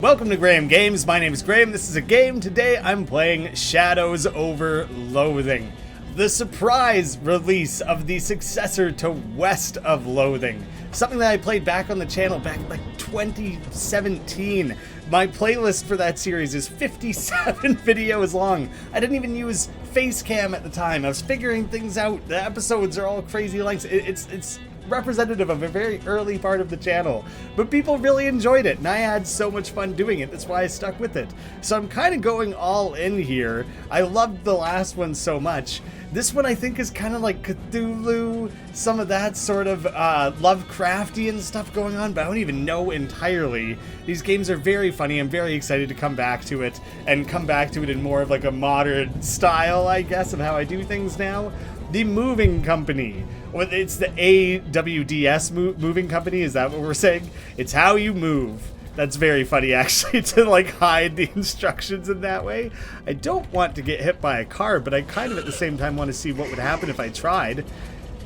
Welcome to Graeme Games. My name is Graeme. This is a game. Today I'm playing Shadows Over Loathing, the surprise release of the successor to West of Loathing. Something that I played back on the channel back in like 2017. My playlist for that series is 57 videos long. I didn't even use Facecam at the time. I was figuring things out. The episodes are all crazy lengths. It's representative of a very early part of the channel, but people really enjoyed it and I had so much fun doing it. That's why I stuck with it. So I'm kind of going all in here. I loved the last one so much. This one I think is kind of like Cthulhu, some of that sort of Lovecraftian stuff going on, but I don't even know entirely. These games are very funny. I'm very excited to come back to it and come back to it in more of like a modern style, I guess, of how I do things now. The Moving Company. Well, it's the AWDS Moving Company, is that what we're saying? It's how you move. That's very funny, actually, to like hide the instructions in that way. I don't want to get hit by a car, but I kind of at the same time want to see what would happen if I tried.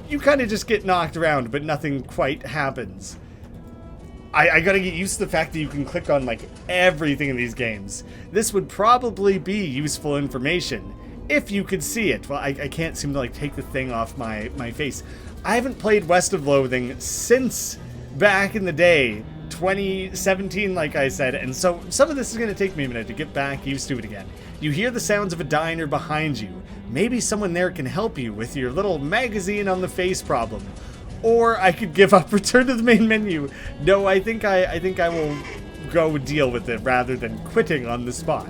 You kind of just get knocked around, but nothing quite happens. I gotta get used to the fact that you can click on like everything in these games. This would probably be useful information if you could see it. Well, I can't seem to like take the thing off my face. I haven't played West of Loathing since back in the day, 2017, like I said, and so some of this is going to take me a minute to get back used to it again. You hear the sounds of a diner behind you. Maybe someone there can help you with your little magazine on the face problem. Or I could give up, return to the main menu. No, I think I will go deal with it rather than quitting on the spot.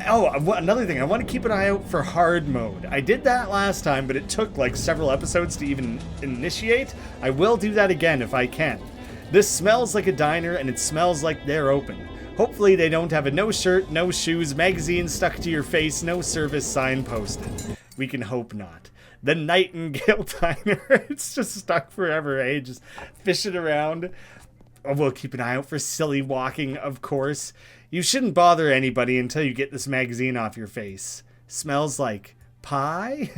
Oh, another thing, I want to keep an eye out for hard mode. I did that last time, but it took like several episodes to even initiate. I will do that again if I can. This smells like a diner, and it smells like they're open. Hopefully they don't have a no shirt, no shoes, magazine stuck to your face, no service sign posted. We can hope not. The Nightingale Diner, it's just stuck forever, eh? Just fishing around. Oh, we'll keep an eye out for silly walking, of course. You shouldn't bother anybody until you get this magazine off your face. Smells like pie?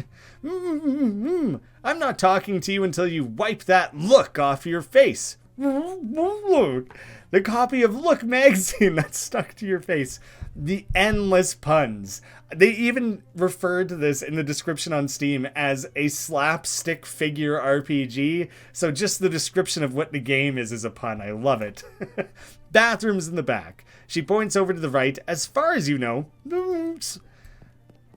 I'm not talking to you until you wipe that look off your face. The copy of Look magazine that's stuck to your face. The endless puns. They even referred to this in the description on Steam as a slapstick-figure RPG. So just the description of what the game is a pun. I love it. Bathrooms in the back. She points over to the right. As far as you know,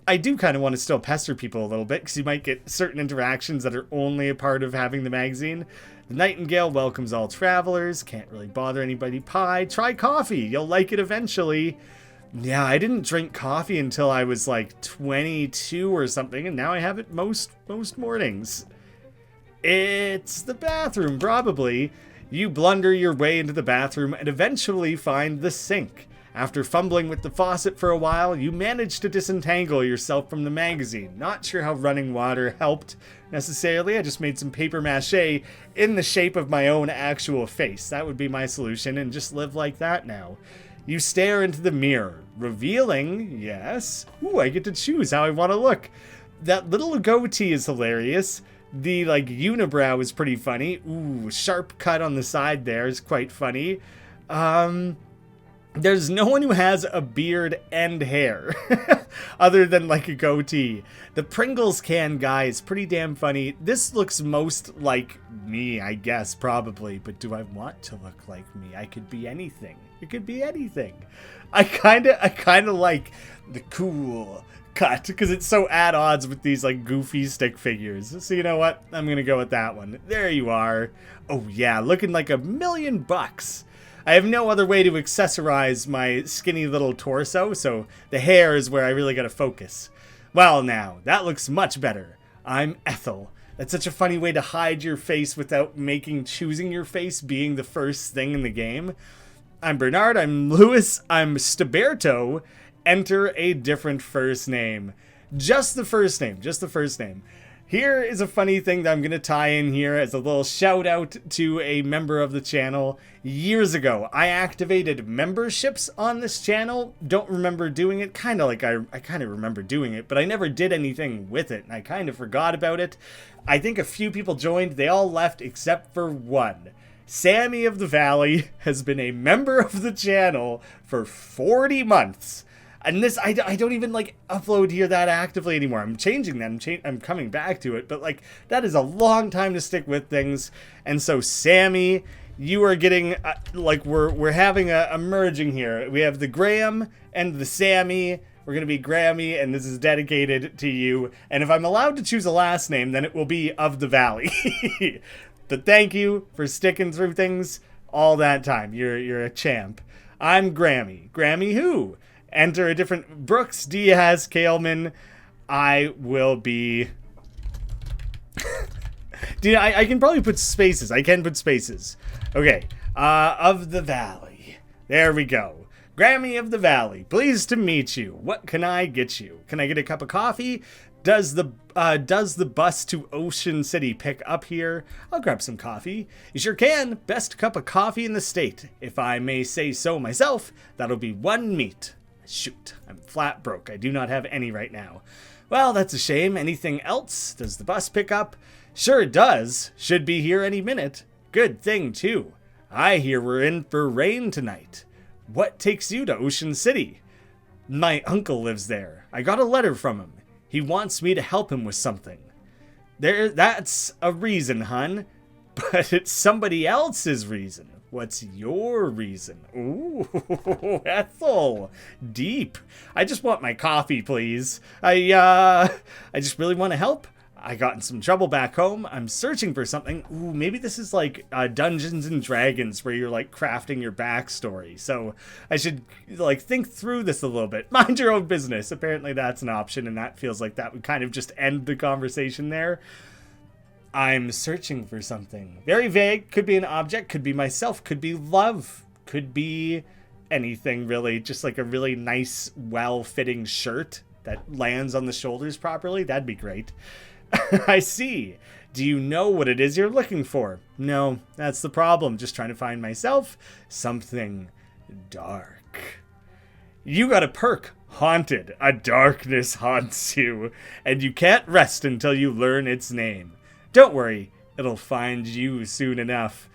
I do kind of want to still pester people a little bit because you might get certain interactions that are only a part of having the magazine. The Nightingale welcomes all travelers. Can't really bother anybody. Pie. Try coffee. You'll like it eventually. Yeah, I didn't drink coffee until I was like 22 or something, and now I have it most mornings. It's the bathroom, probably. You blunder your way into the bathroom and eventually find the sink. After fumbling with the faucet for a while, you manage to disentangle yourself from the magazine. Not sure how running water helped necessarily. I just made some paper mache in the shape of my own actual face. That would be my solution, and just live like that now. You stare into the mirror, revealing, yes, ooh, I get to choose how I want to look. That little goatee is hilarious. The, like, unibrow is pretty funny. Ooh, sharp cut on the side there is quite funny. There's no one who has a beard and hair, other than, like, a goatee. The Pringles can guy is pretty damn funny. This looks most like me, I guess, probably. But do I want to look like me? I could be anything. It could be anything. I kind of like the cool cut because it's so at odds with these like goofy stick figures. So you know what? I'm gonna go with that one. There you are. Oh yeah, looking like $1,000,000. I have no other way to accessorize my skinny little torso, so the hair is where I really gotta focus. Well now, that looks much better. I'm Ethel. That's such a funny way to hide your face without choosing your face being the first thing in the game. I'm Bernard, I'm Louis, I'm Staberto. Enter a different first name. Just the first name, just the first name. Here is a funny thing that I'm going to tie in here as a little shout out to a member of the channel. Years ago, I activated memberships on this channel. Don't remember doing it. Kind of like I kind of remember doing it, but I never did anything with it, and I kind of forgot about it. I think a few people joined. They all left except for one. Sammy of the Valley has been a member of the channel for 40 months. And this, I don't even, like, upload here that actively anymore. I'm changing that. I'm coming back to it. But, like, that is a long time to stick with things. And so, Sammy, you are getting, we're having a merging here. We have the Graeme and the Sammy. We're going to be Grammy, and this is dedicated to you. And if I'm allowed to choose a last name, then it will be of the Valley. But thank you for sticking through things all that time. You're a champ. I'm Grammy. Grammy who? Enter a different Brooks, Diaz, Kaleman. I will be... I can probably put spaces. I can put spaces. Okay. Of the Valley. There we go. Grammy of the Valley. Pleased to meet you. What can I get you? Can I get a cup of coffee? Does the bus to Ocean City pick up here? I'll grab some coffee. You sure can. Best cup of coffee in the state. If I may say so myself, that'll be one meat. Shoot, I'm flat broke. I do not have any right now. Well, that's a shame. Anything else? Does the bus pick up? Sure it does. Should be here any minute. Good thing, too. I hear we're in for rain tonight. What takes you to Ocean City? My uncle lives there. I got a letter from him. He wants me to help him with something. That's a reason, hun. But it's somebody else's reason. What's your reason? Ooh, Ethel. Deep. I just want my coffee, please. I just really want to help. I got in some trouble back home. I'm searching for something. Ooh, maybe this is like Dungeons and Dragons where you're like crafting your backstory. So I should like think through this a little bit. Mind your own business. Apparently that's an option, and that feels like that would kind of just end the conversation there. I'm searching for something. Very vague. Could be an object. Could be myself. Could be love. Could be anything really. Just like a really nice, well-fitting shirt that lands on the shoulders properly. That'd be great. I see. Do you know what it is you're looking for? No, that's the problem. Just trying to find myself something dark. You got a perk. Haunted. A darkness haunts you, and you can't rest until you learn its name. Don't worry, it'll find you soon enough.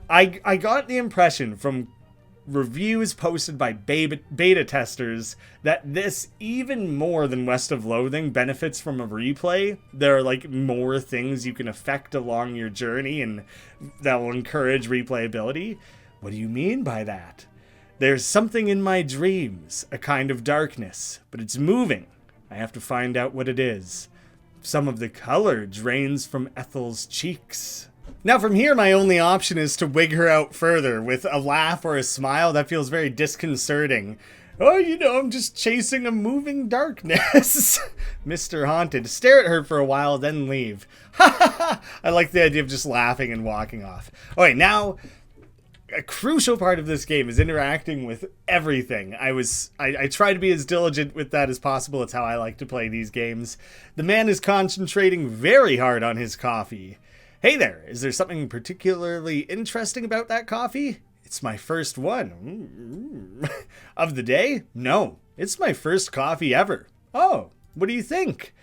I got the impression from reviews posted by beta testers that this, even more than West of Loathing, benefits from a replay. There are like more things you can affect along your journey, and that will encourage replayability. What do you mean by that? There's something in my dreams, a kind of darkness, but it's moving. I have to find out what it is. Some of the color drains from Ethel's cheeks. Now from here, my only option is to wig her out further with a laugh or a smile. That feels very disconcerting. Oh, you know, I'm just chasing a moving darkness. Mr. Haunted. Stare at her for a while, then leave. Ha ha ha! I like the idea of just laughing and walking off. Okay, now, a crucial part of this game is interacting with everything. I try to be as diligent with that as possible. It's how I like to play these games. The man is concentrating very hard on his coffee. Hey there, is there something particularly interesting about that coffee? It's my first one. Of the day? No, it's my first coffee ever. Oh, what do you think?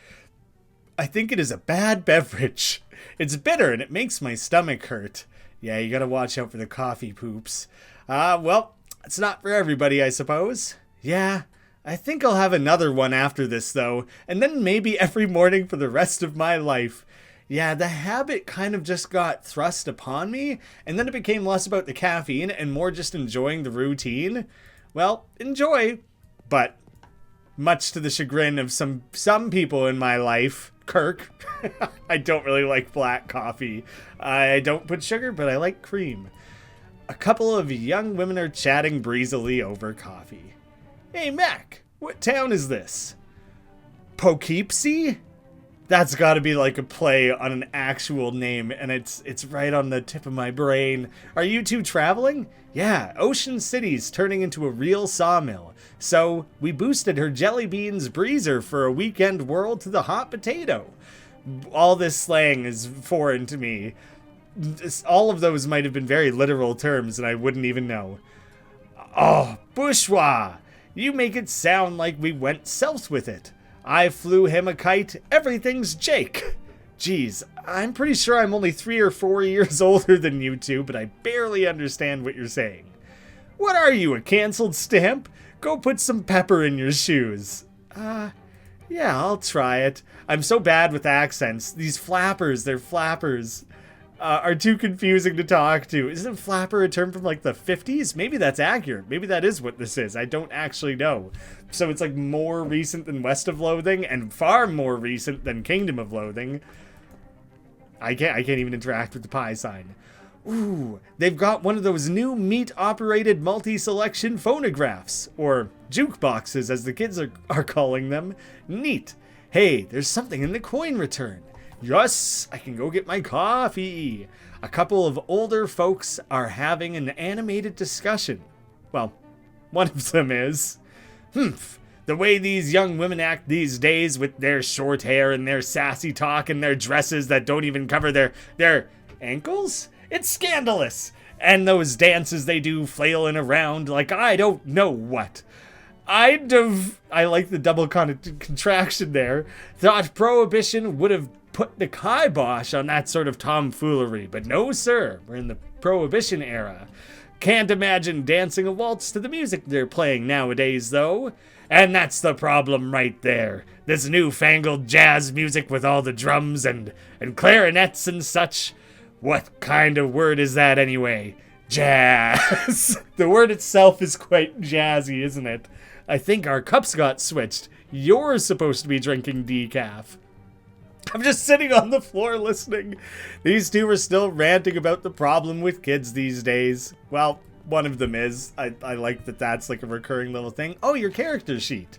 I think it is a bad beverage. It's bitter and it makes my stomach hurt. Yeah, you gotta watch out for the coffee poops. Well, it's not for everybody, I suppose. Yeah, I think I'll have another one after this, though, and then maybe every morning for the rest of my life. Yeah, the habit kind of just got thrust upon me, and then it became less about the caffeine and more just enjoying the routine. Well, enjoy, but much to the chagrin of some people in my life, Kirk, I don't really like black coffee. I don't put sugar, but I like cream. A couple of young women are chatting breezily over coffee. Hey, Mac, what town is this? Poughkeepsie? That's got to be like a play on an actual name, and it's right on the tip of my brain. Are you two traveling? Yeah, Ocean City's turning into a real sawmill. So we boosted her jelly beans breezer for a weekend whirl to the hot potato. All this slang is foreign to me. All of those might have been very literal terms, and I wouldn't even know. Oh, bourgeois! You make it sound like we went south with it. I flew him a kite, everything's Jake. Geez, I'm pretty sure I'm only 3 or 4 years older than you two, but I barely understand what you're saying. What are you, a canceled stamp? Go put some pepper in your shoes. Yeah, I'll try it. I'm so bad with accents. These flappers, they're flappers, are too confusing to talk to. Isn't flapper a term from like the 50s? Maybe that's accurate. Maybe that is what this is. I don't actually know. So it's like more recent than West of Loathing and far more recent than Kingdom of Loathing. I can't even interact with the pie sign. Ooh, they've got one of those new meat-operated multi-selection phonographs, or jukeboxes as the kids are calling them. Neat. Hey, there's something in the coin return. Yes, I can go get my coffee. A couple of older folks are having an animated discussion. Well, one of them is. Humph. The way these young women act these days with their short hair and their sassy talk and their dresses that don't even cover their ankles? It's scandalous. And those dances they do flailing around like I don't know what. I like the double contraction there. Thought Prohibition would have put the kibosh on that sort of tomfoolery. But no, sir. We're in the Prohibition era. Can't imagine dancing a waltz to the music they're playing nowadays, though. And that's the problem right there. This newfangled jazz music with all the drums and clarinets and such. What kind of word is that anyway? Jazz. The word itself is quite jazzy, isn't it? I think our cups got switched. You're supposed to be drinking decaf. I'm just sitting on the floor listening. These two are still ranting about the problem with kids these days. Well, one of them is. I like that that's like a recurring little thing. Oh, your character sheet.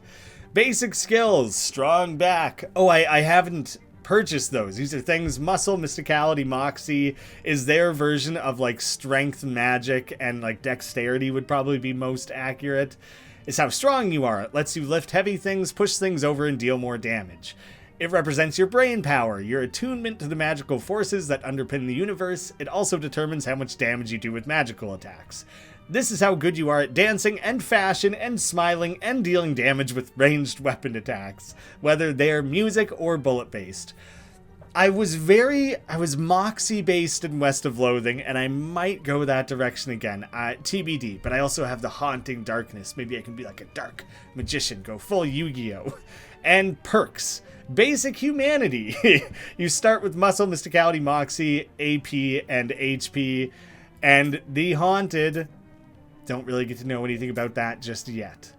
Basic skills, strong back. Oh, I haven't purchased those. These are things, muscle, mysticality, moxie is their version of like strength, magic, and like dexterity would probably be most accurate. It's how strong you are. It lets you lift heavy things, push things over, and deal more damage. It represents your brain power, your attunement to the magical forces that underpin the universe. It also determines how much damage you do with magical attacks. This is how good you are at dancing and fashion and smiling and dealing damage with ranged weapon attacks, whether they're music or bullet based. I was Moxie based in West of Loathing, and I might go that direction again. TBD, but I also have the Haunting Darkness. Maybe I can be like a dark magician, go full Yu-Gi-Oh! And perks. Basic humanity. You start with muscle, mysticality, moxie, AP, and HP, and the haunted. Don't really get to know anything about that just yet.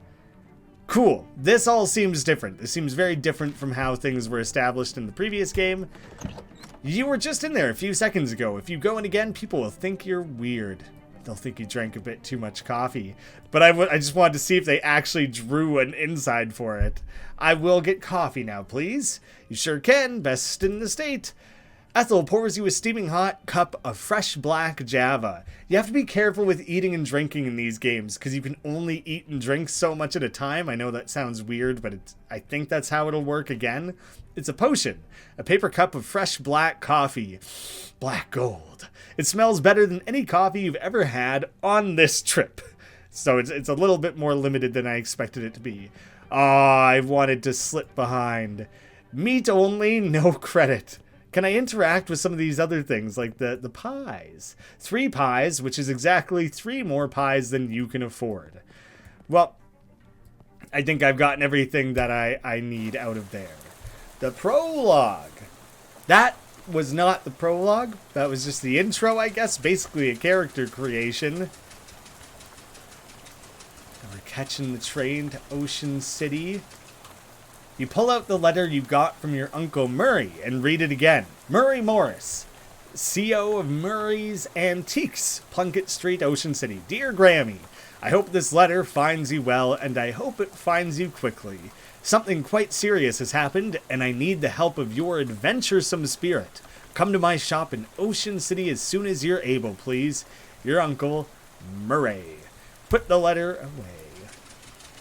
Cool. This all seems different. This seems very different from how things were established in the previous game. You were just in there a few seconds ago. If you go in again, people will think you're weird. They'll think you drank a bit too much coffee. But I just wanted to see if they actually drew an inside for it. I will get coffee now, please. You sure can. Best in the state. Ethel pours you a steaming hot cup of fresh black Java. You have to be careful with eating and drinking in these games, because you can only eat and drink so much at a time. I know that sounds weird, but I think that's how it'll work again. It's a potion. A paper cup of fresh black coffee. Black gold. It smells better than any coffee you've ever had on this trip. So it's a little bit more limited than I expected it to be. I wanted to slip behind. Meat only, no credit. Can I interact with some of these other things, like the pies? 3 pies, which is exactly 3 more pies than you can afford. Well, I think I've gotten everything that I need out of there. The prologue. That was not the prologue. That was just the intro, I guess. Basically a character creation. We're catching the train to Ocean City. You pull out the letter you got from your Uncle Murray and read it again. Murray Morris, CO of Murray's Antiques, Plunkett Street, Ocean City. Dear Grammy, I hope this letter finds you well, and I hope it finds you quickly. Something quite serious has happened, and I need the help of your adventuresome spirit. Come to my shop in Ocean City as soon as you're able, please. Your Uncle Murray. Put the letter away.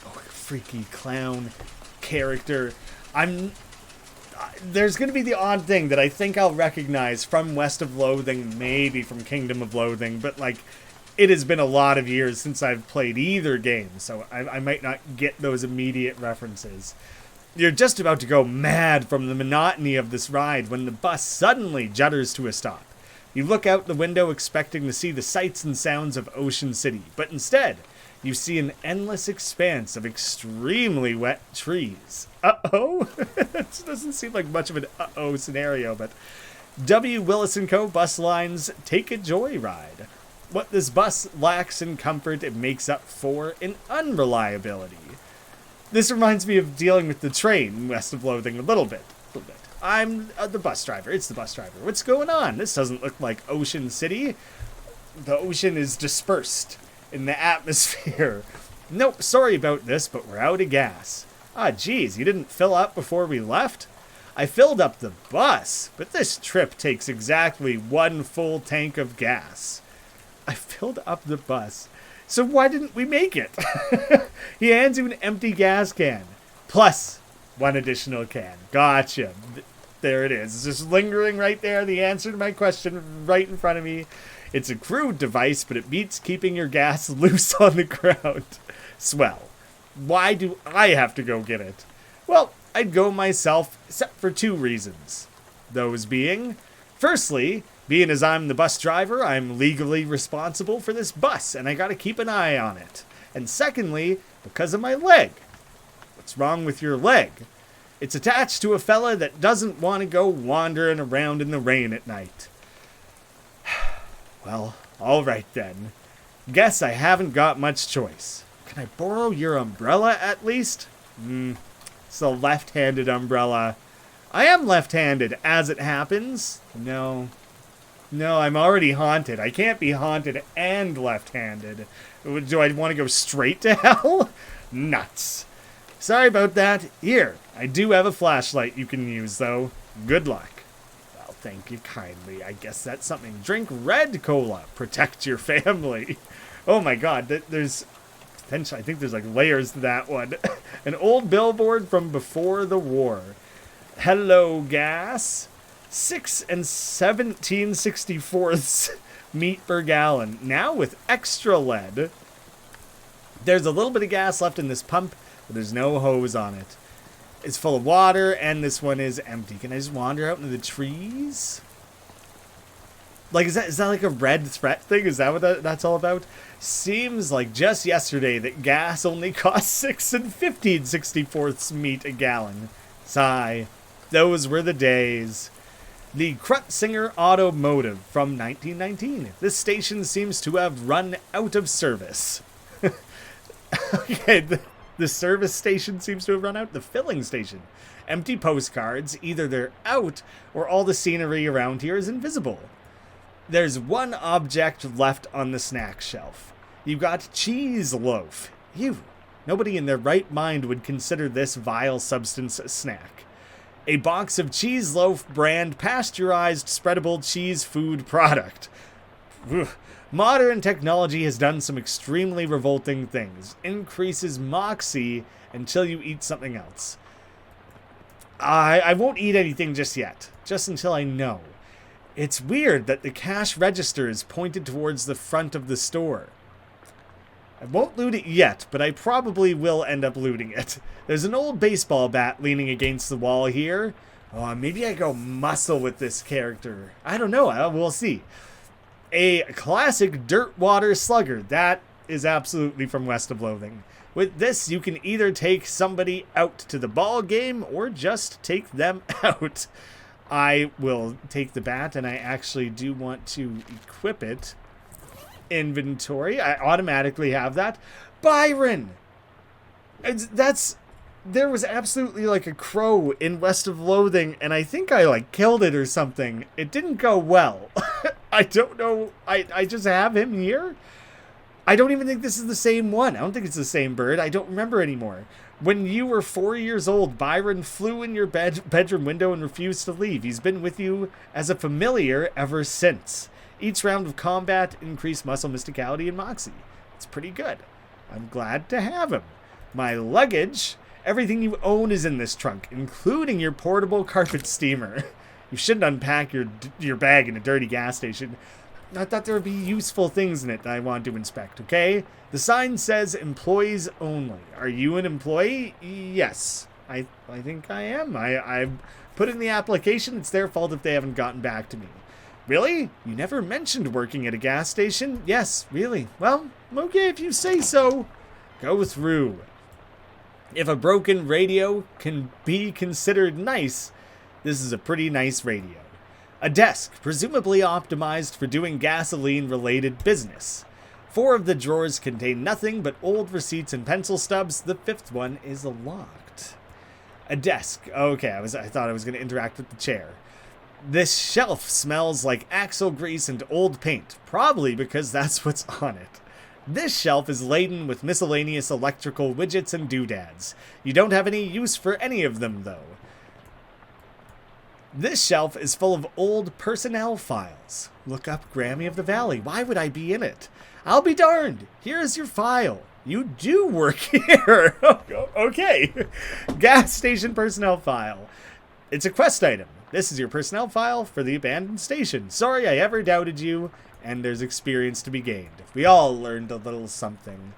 Oh, freaky clown character. There's going to be the odd thing that I think I'll recognize from West of Loathing, maybe from Kingdom of Loathing, but like it has been a lot of years since I've played either game, so I might not get those immediate references. You're just about to go mad from the monotony of this ride when the bus suddenly judders to a stop. You look out the window expecting to see the sights and sounds of Ocean City, but instead, you see an endless expanse of extremely wet trees. Uh-oh? That doesn't seem like much of an uh-oh scenario, but W. Willis & Co. bus lines take a joyride. What this bus lacks in comfort, it makes up for in unreliability. This reminds me of dealing with the train west of Loathing a little bit. I'm the bus driver. It's the bus driver. What's going on? This doesn't look like Ocean City. The ocean is dispersed in the atmosphere. Nope, sorry about this, but we're out of gas. Ah, geez, you didn't fill up before we left? I filled up the bus, but this trip takes exactly 1 full tank of gas. I filled up the bus. So why didn't we make it? He hands you an empty gas can. Plus 1 additional can. Gotcha. There it is. It's just lingering right there. The answer to my question right in front of me. It's a crude device, but it beats keeping your gas loose on the ground. Swell. Why do I have to go get it? Well, I'd go myself, except for 2 reasons. Those being, firstly, being as I'm the bus driver, I'm legally responsible for this bus, and I gotta keep an eye on it. And secondly, because of my leg. What's wrong with your leg? It's attached to a fella that doesn't want to go wandering around in the rain at night. Well, alright then. Guess I haven't got much choice. Can I borrow your umbrella at least? It's a left-handed umbrella. I am left-handed, as it happens. No, I'm already haunted. I can't be haunted and left-handed. Do I want to go straight to hell? Nuts. Sorry about that. Here, I do have a flashlight you can use, though. Good luck. Well, thank you kindly. I guess that's something. Drink red cola. Protect your family. Oh my god, there's potential. I think there's like layers to that one. An old billboard from before the war. Hello, gas. 6 17/64 meat per gallon. Now with extra lead. There's a little bit of gas left in this pump, but there's no hose on it. It's full of water, and this one is empty. Can I just wander out into the trees? Like, is that like a red threat thing? Is that what that's all about? Seems like just yesterday that gas only cost 6 15/64 meat a gallon. Sigh. Those were the days. The Krutzinger Automotive from 1919. This station seems to have run out of service. Okay, the service station seems to have run out. The filling station. Empty postcards. Either they're out or all the scenery around here is invisible. There's 1 object left on the snack shelf. You've got cheese loaf. Ew. Nobody in their right mind would consider this vile substance a snack. A box of cheese loaf brand pasteurized spreadable cheese food product. Ugh. Modern technology has done some extremely revolting things. Increases moxie until you eat something else. I won't eat anything just yet. Just until I know. It's weird that the cash register is pointed towards the front of the store. I won't loot it yet, but I probably will end up looting it. There's an old baseball bat leaning against the wall here. Oh, maybe I go muscle with this character. I don't know. We'll see. A classic dirt water slugger. That is absolutely from West of Loathing. With this, you can either take somebody out to the ball game or just take them out. I will take the bat, and I actually do want to equip it. Inventory. I automatically have that. Byron! There was absolutely like a crow in West of Loathing, and I think I like killed it or something. It didn't go well. I don't know. I just have him here. I don't even think this is the same one. I don't think it's the same bird. I don't remember anymore. When you were 4 years old, Byron flew in your bedroom window and refused to leave. He's been with you as a familiar ever since. Each round of combat increased muscle mysticality and moxie. It's pretty good. I'm glad to have him. My luggage, everything you own is in this trunk, including your portable carpet steamer. You shouldn't unpack your bag in a dirty gas station. I thought there would be useful things in it that I want to inspect, okay? The sign says employees only. Are you an employee? Yes. I think I am. I put in the application. It's their fault if they haven't gotten back to me. Really? You never mentioned working at a gas station? Yes, really. Well, okay if you say so. Go through. If a broken radio can be considered nice, this is a pretty nice radio. A desk, presumably optimized for doing gasoline-related business. 4 of the drawers contain nothing but old receipts and pencil stubs. The 5th one is locked. A desk. Okay, I thought I was going to interact with the chair. This shelf smells like axle grease and old paint, probably because that's what's on it. This shelf is laden with miscellaneous electrical widgets and doodads. You don't have any use for any of them, though. This shelf is full of old personnel files. Look up Grammy of the Valley. Why would I be in it? I'll be darned. Here is your file. You do work here. Okay. Gas station personnel file. It's a quest item. This is your personnel file for the abandoned station. Sorry I ever doubted you. And there's experience to be gained. We all learned a little something.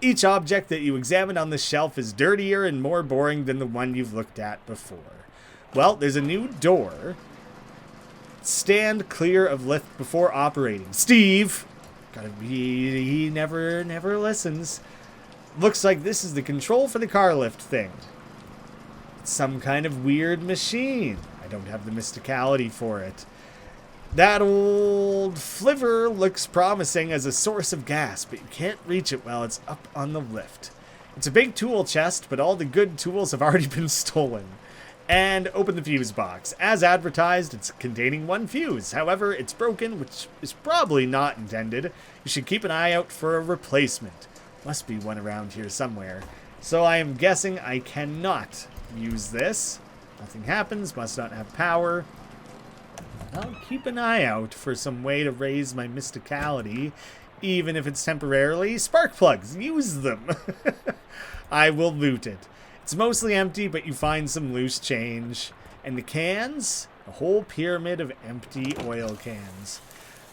Each object that you examine on this shelf is dirtier and more boring than the one you've looked at before. Well, there's a new door. Stand clear of lift before operating. Steve! Gotta be... He never listens. Looks like this is the control for the car lift thing. It's some kind of weird machine. I don't have the mysticality for it. That old flivver looks promising as a source of gas, but you can't reach it while it's up on the lift. It's a big tool chest, but all the good tools have already been stolen. And open the fuse box. As advertised, it's containing 1 fuse. However, it's broken, which is probably not intended. You should keep an eye out for a replacement. Must be one around here somewhere. So I am guessing I cannot use this. Nothing happens, must not have power. I'll keep an eye out for some way to raise my mysticality, even if it's temporarily. Spark plugs, use them. I will loot it. It's mostly empty, but you find some loose change. And the cans? A whole pyramid of empty oil cans.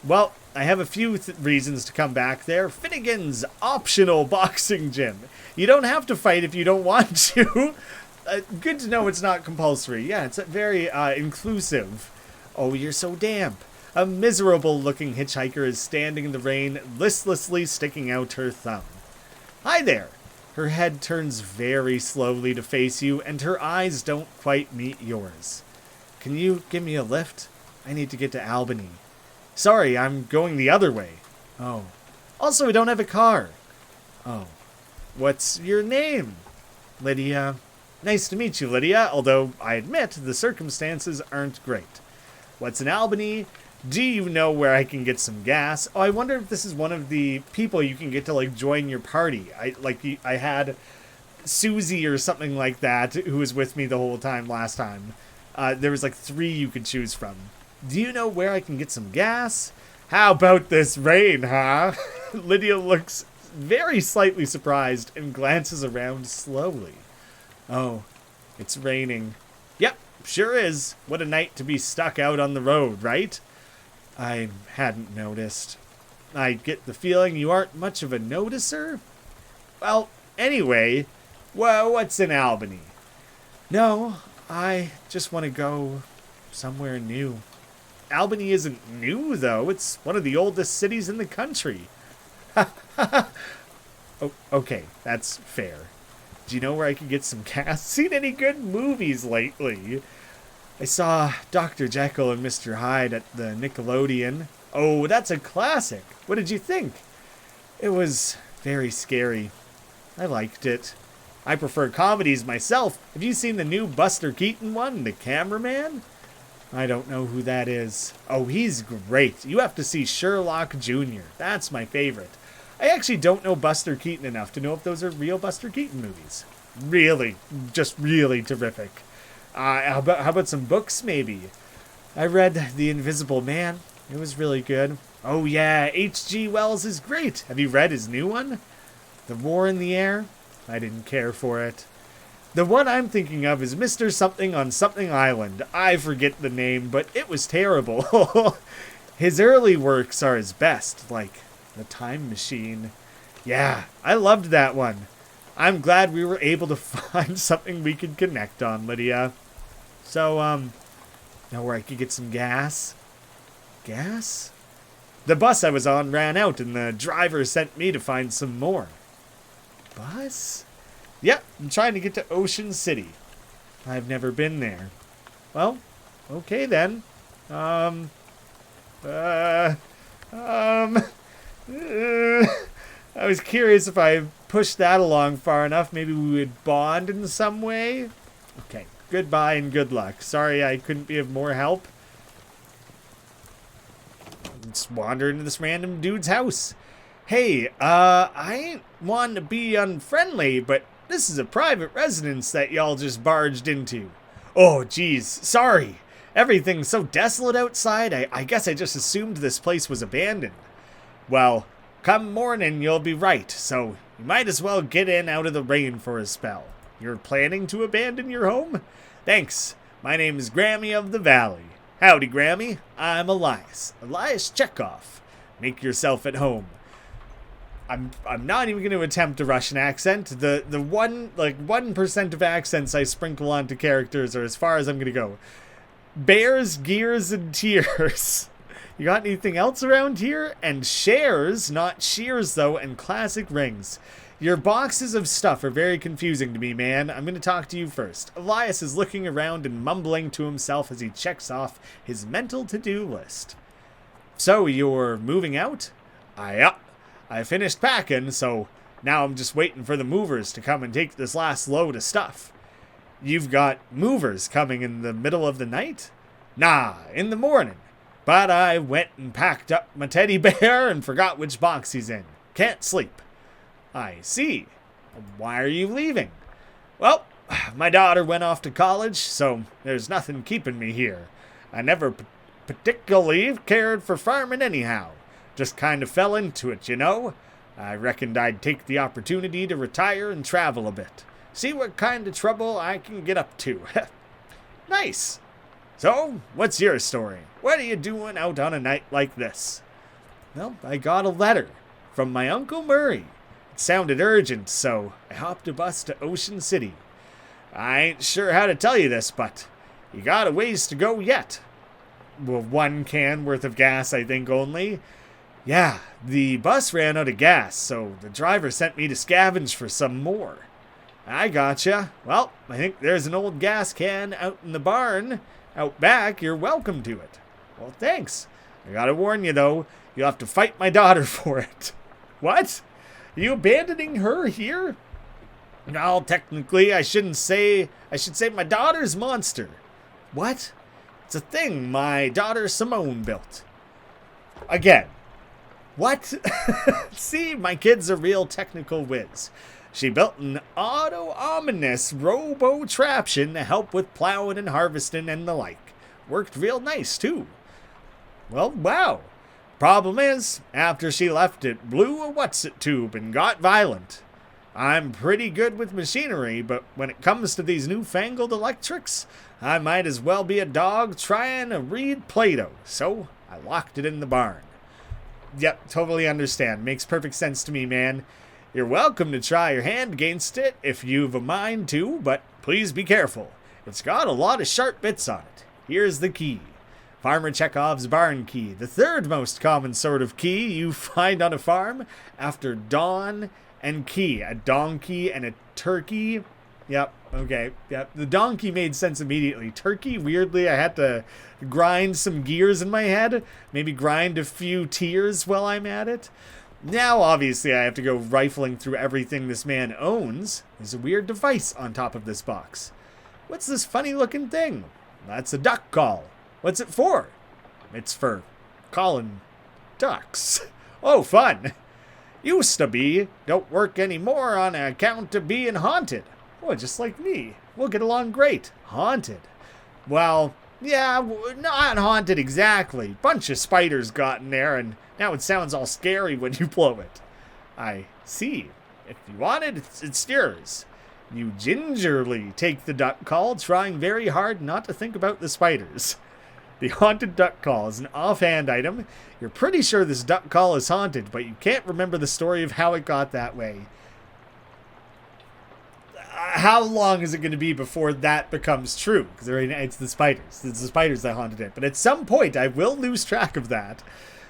Well, I have a few reasons to come back there. Finnegan's optional boxing gym. You don't have to fight if you don't want to. Good to know it's not compulsory. Yeah, it's very inclusive. Oh, you're so damp. A miserable-looking hitchhiker is standing in the rain, listlessly sticking out her thumb. Hi there. Her head turns very slowly to face you, and her eyes don't quite meet yours. Can you give me a lift? I need to get to Albany. Sorry, I'm going the other way. Oh. Also, I don't have a car. Oh. What's your name? Lydia. Nice to meet you, Lydia, although I admit the circumstances aren't great. What's in Albany? Do you know where I can get some gas? Oh, I wonder if this is one of the people you can get to, like, join your party. I had Susie or something like that who was with me the whole time last time. There was, like, 3 you could choose from. Do you know where I can get some gas? How about this rain, huh? Lydia looks very slightly surprised and glances around slowly. Oh, it's raining. Yep, sure is. What a night to be stuck out on the road, right? I hadn't noticed. I get the feeling you aren't much of a noticer? Well, anyway, what's in Albany? No, I just want to go somewhere new. Albany isn't new, though. It's one of the oldest cities in the country. Oh, okay, that's fair. Do you know where I can get some gas? Seen any good movies lately? I saw Dr. Jekyll and Mr. Hyde at the Nickelodeon. Oh, that's a classic. What did you think? It was very scary. I liked it. I prefer comedies myself. Have you seen the new Buster Keaton one, The Cameraman? I don't know who that is. Oh, he's great. You have to see Sherlock Jr. That's my favorite. I actually don't know Buster Keaton enough to know if those are real Buster Keaton movies. Really, just really terrific. How about some books, maybe? I read The Invisible Man. It was really good. Oh yeah, H.G. Wells is great. Have you read his new one? The War in the Air? I didn't care for it. The one I'm thinking of is Mr. Something on Something Island. I forget the name, but it was terrible. His early works are his best, like The Time Machine. Yeah, I loved that one. I'm glad we were able to find something we could connect on, Lydia. So, now where I could get some gas. Gas? The bus I was on ran out and the driver sent me to find some more. Bus? Yep, I'm trying to get to Ocean City. I've never been there. Well, okay then. I was curious if I pushed that along far enough, maybe we would bond in some way. Okay, goodbye and good luck. Sorry I couldn't be of more help. Just wander into this random dude's house. Hey, I ain't wanting to be unfriendly, but this is a private residence that y'all just barged into. Oh, geez, sorry. Everything's so desolate outside, I guess I just assumed this place was abandoned. Well, come morning, you'll be right, so you might as well get in out of the rain for a spell. You're planning to abandon your home? Thanks. My name is Graeme of the Valley. Howdy, Graeme. I'm Elias. Elias Chekhov. Make yourself at home. I'm not even going to attempt a Russian accent. The 1% of accents I sprinkle onto characters are as far as I'm going to go. Bears, gears, and tears. You got anything else around here? And shares, not shears though, and classic rings. Your boxes of stuff are very confusing to me, man. I'm going to talk to you first. Elias is looking around and mumbling to himself as he checks off his mental to-do list. So, you're moving out? I finished packing, so now I'm just waiting for the movers to come and take this last load of stuff. You've got movers coming in the middle of the night? Nah, in the morning. But I went and packed up my teddy bear and forgot which box he's in. Can't sleep. I see. Why are you leaving? Well, my daughter went off to college, so there's nothing keeping me here. I never particularly cared for farming anyhow. Just kind of fell into it, you know. I reckoned I'd take the opportunity to retire and travel a bit. See what kind of trouble I can get up to. Nice. So, what's your story? What are you doing out on a night like this? Well, I got a letter from my Uncle Murray. It sounded urgent, so I hopped a bus to Ocean City. I ain't sure how to tell you this, but you got a ways to go yet. Well, 1 can worth of gas, I think, only. Yeah, the bus ran out of gas, so the driver sent me to scavenge for some more. I gotcha. Well, I think there's an old gas can out in the barn. Out back, you're welcome to it. Well, thanks. I gotta warn you, though, you'll have to fight my daughter for it. What? Are you abandoning her here? Well, technically, I should say my daughter's monster. What? It's a thing my daughter Simone built. Again. What? See, my kid's a real technical whiz. She built an auto-ominous robo-traption to help with plowing and harvesting and the like. Worked real nice, too. Well, wow. Problem is, after she left, it blew a what's-it tube and got violent. I'm pretty good with machinery, but when it comes to these newfangled electrics, I might as well be a dog trying to read Play-Doh, so I locked it in the barn. Yep, totally understand. Makes perfect sense to me, man. You're welcome to try your hand against it if you've a mind to, but please be careful. It's got a lot of sharp bits on it. Here's the key. Farmer Chekhov's barn key, the 3rd most common sort of key you find on a farm after dawn and key. A donkey and a turkey. Yep, okay. Yep, the donkey made sense immediately. Turkey, weirdly, I had to grind some gears in my head. Maybe grind a few tears while I'm at it. Now, obviously, I have to go rifling through everything this man owns. There's a weird device on top of this box. What's this funny-looking thing? That's a duck call. What's it for? It's for calling ducks. Oh, fun. Used to be. Don't work anymore on account of being haunted. Oh, just like me. We'll get along great. Haunted. Well, yeah, not haunted exactly. Bunch of spiders got in there, and now it sounds all scary when you blow it. I see. If you want it, it's yours. You gingerly take the duck call, trying very hard not to think about the spiders. The haunted duck call is an offhand item. You're pretty sure this duck call is haunted, but you can't remember the story of how it got that way. how long is it going to be before that becomes true? Because it's the spiders. It's the spiders that haunted it. But at some point, I will lose track of that.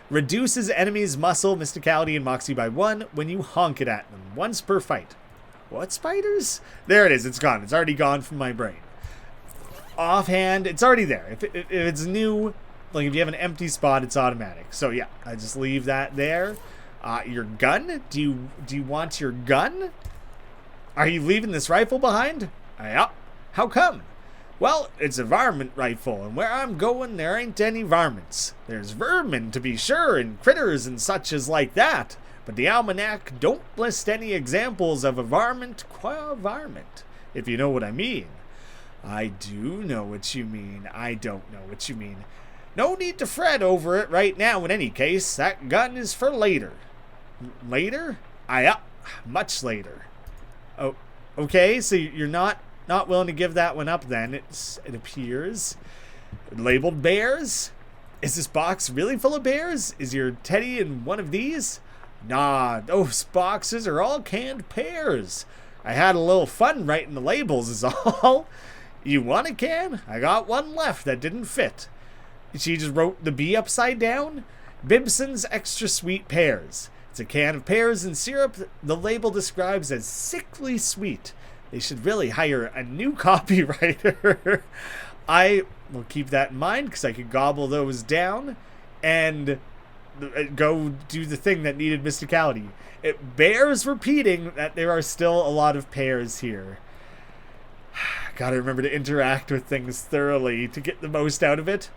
Reduces enemies' muscle, mysticality, and moxie by 1 when you honk it at them. Once per fight. What spiders? There it is. It's gone. It's already gone from my brain. Offhand, it's already there. If it's new, like if you have an empty spot, it's automatic. So yeah, I just leave that there. Your gun? Do you want your gun? Are you leaving this rifle behind? Yeah. How come? Well, it's a varmint rifle, and where I'm going, there ain't any varmints. There's vermin, to be sure, and critters and such as like that. But the almanac don't list any examples of a varmint qua varmint, if you know what I mean. I do know what you mean. I don't know what you mean. No need to fret over it right now in any case. That gun is for later. Later? Much later. Oh, okay, so you're not willing to give that one up then, it appears. Labeled bears? Is this box really full of bears? Is your teddy in one of these? Nah, those boxes are all canned pears. I had a little fun writing the labels is all. You want a can? I got one left that didn't fit. She just wrote the B upside down. Bibson's Extra Sweet Pears. It's a can of pears and syrup the label describes as sickly sweet. They should really hire a new copywriter. I will keep that in mind because I could gobble those down and go do the thing that needed mysticality. It bears repeating that there are still a lot of pears here. Gotta remember to interact with things thoroughly to get the most out of it.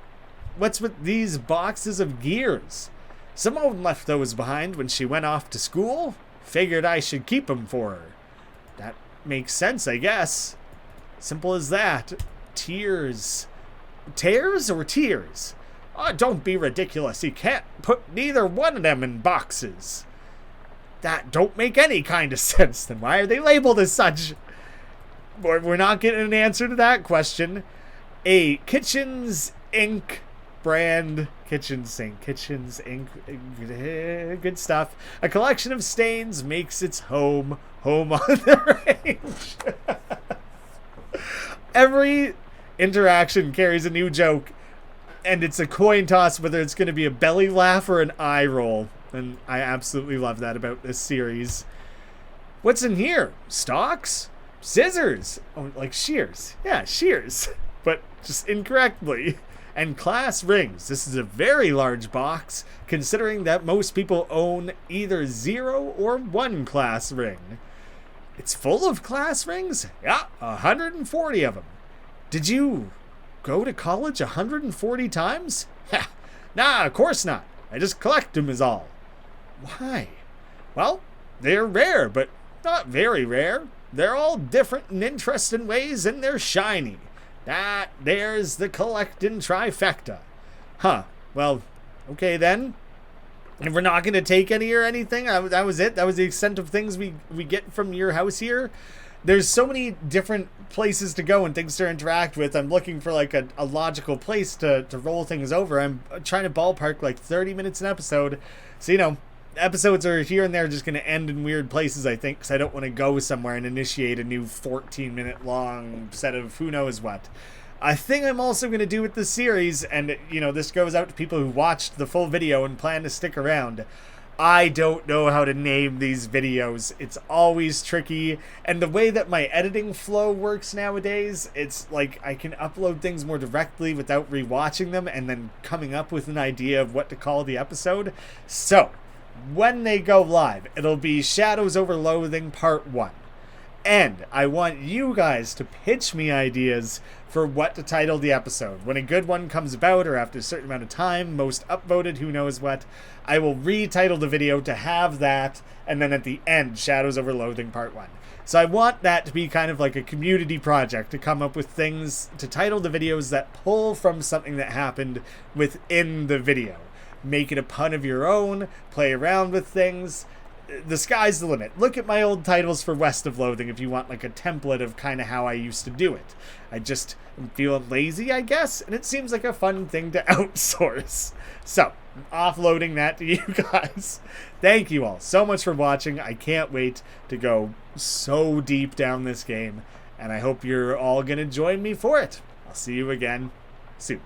What's with these boxes of gears? Simone left those behind when she went off to school. Figured I should keep them for her. That makes sense, I guess. Simple as that. Tears. Tears or tears? Oh, don't be ridiculous. You can't put neither one of them in boxes. That don't make any kind of sense. Then why are they labeled as such? We're not getting an answer to that question. A Kitchens Inc. brand kitchen sink. Kitchens Inc. Good stuff. A collection of stains makes its home on the range. Every interaction carries a new joke, and it's a coin toss whether it's going to be a belly laugh or an eye roll. And I absolutely love that about this series. What's in here? Stalks? Scissors. Oh, like shears. Yeah, shears. But just incorrectly. And class rings. This is a very large box, considering that most people own either 0 or 1 class ring. It's full of class rings? Yeah, 140 of them. Did you go to college 140 times? Ha! Nah, of course not. I just collect them is all. Why? Well, they're rare, but not very rare. They're all different and interesting ways, and they're shiny. There's the collectin' trifecta. Huh. Well, okay then. And we're not going to take any or anything? That was it? That was the extent of things we get from your house here? There's so many different places to go and things to interact with. I'm looking for like a logical place to roll things over. I'm trying to ballpark like 30 minutes an episode. So, you know, episodes are here and there just going to end in weird places, I think, because I don't want to go somewhere and initiate a new 14-minute long set of who knows what. A thing I'm also going to do with this series, and, you know, this goes out to people who watched the full video and plan to stick around. I don't know how to name these videos. It's always tricky, and the way that my editing flow works nowadays, it's like I can upload things more directly without rewatching them and then coming up with an idea of what to call the episode. So, when they go live, it'll be Shadows Over Loathing Part 1. And I want you guys to pitch me ideas for what to title the episode. When a good one comes about, or after a certain amount of time, most upvoted, who knows what, I will retitle the video to have that, and then at the end, Shadows Over Loathing Part 1. So I want that to be kind of like a community project, to come up with things to title the videos that pull from something that happened within the video. Make it a pun of your own, play around with things. The sky's the limit. Look at my old titles for West of Loathing if you want like a template of kind of how I used to do it. I just am feeling lazy, I guess, and it seems like a fun thing to outsource. So, I'm offloading that to you guys. Thank you all so much for watching. I can't wait to go so deep down this game, and I hope you're all going to join me for it. I'll see you again soon.